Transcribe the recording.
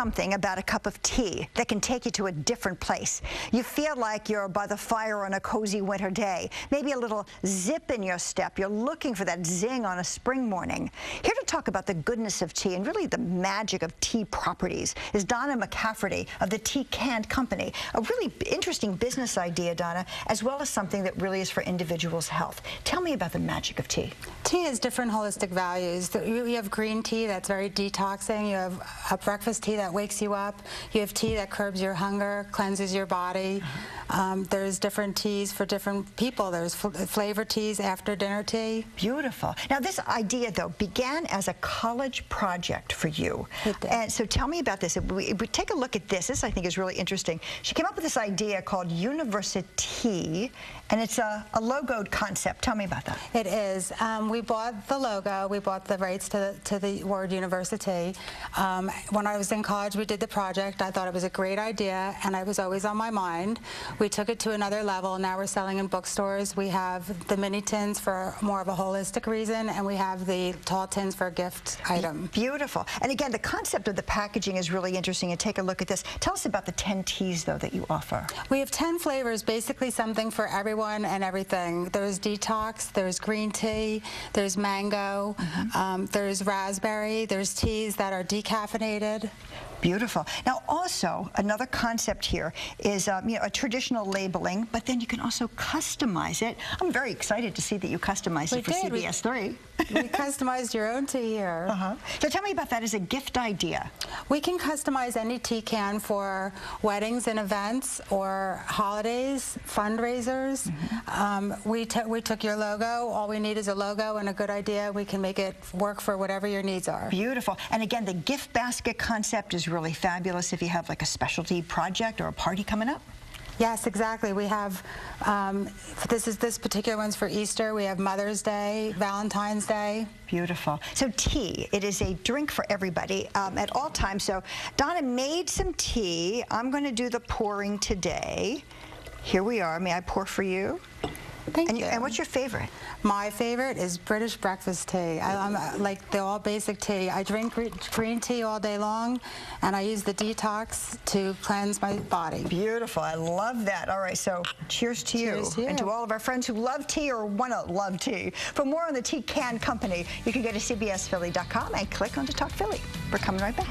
something about a cup of tea that can take you to a different place. You feel like you're by the fire on a cozy winter day. Maybe a little zip in your step. You're looking for that zing on a spring morning. Here to talk about the goodness of tea and really the magic of tea properties is Donna McCafferty of the Tea Can Company. A really interesting business idea, Donna, as well as something that really is for individuals' health. Tell me about the magic of tea. Tea has different holistic values. You have green tea that's very detoxing. You have a breakfast tea that wakes you up. You have tea that curbs your hunger, cleanses your body. There's different teas for different people. There's flavor teas, after dinner tea. Beautiful. Now this idea though began as a college project for you. It did. And so tell me about this. If we take a look at this, I think is really interesting. She came up with this idea called University, and it's a logoed concept. Tell me about that. It is. We bought the logo. We bought the rights to the word university. When I was in college, we did the project. I thought it was a great idea, and it was always on my mind. We took it to another level. Now we're selling in bookstores. We have the mini tins for more of a holistic reason, and we have the tall tins for a gift item. Beautiful. And again, the concept of the packaging is really interesting. And take a look at this. Tell us about the 10 teas, though, that you offer. We have 10 flavors, basically something for everyone and everything. There's detox, there's green tea, there's mango, there's raspberry, there's teas that are decaffeinated. Beautiful. Now, also, another concept here is a traditional labeling, but then you can also customize it. I'm very excited to see that you customized it for CBS 3. We customized your own tea here. So tell me about that as a gift idea. We can customize any tea can for weddings and events or holidays, fundraisers. We took your logo. All we need is a logo and a good idea. We can make it work for whatever your needs are. Beautiful. And again, the gift basket concept is really fabulous if you have like a specialty project or a party coming up. Yes, exactly. We have, this particular one's for Easter. We have Mother's Day, Valentine's Day. Beautiful. So tea, it is a drink for everybody at all times. So Donna made some tea. I'm going to do the pouring today. Here we are. May I pour for you? Thank you. And what's your favorite? My favorite is British breakfast tea. I'm like the all basic tea. I drink green tea all day long, and I use the detox to cleanse my body. Beautiful. I love that. All right, so cheers to you. Cheers to you. And to all of our friends who love tea or want to love tea. For more on the Tea Can Company, you can go to cbsphilly.com and click on to Talk Philly. We're coming right back.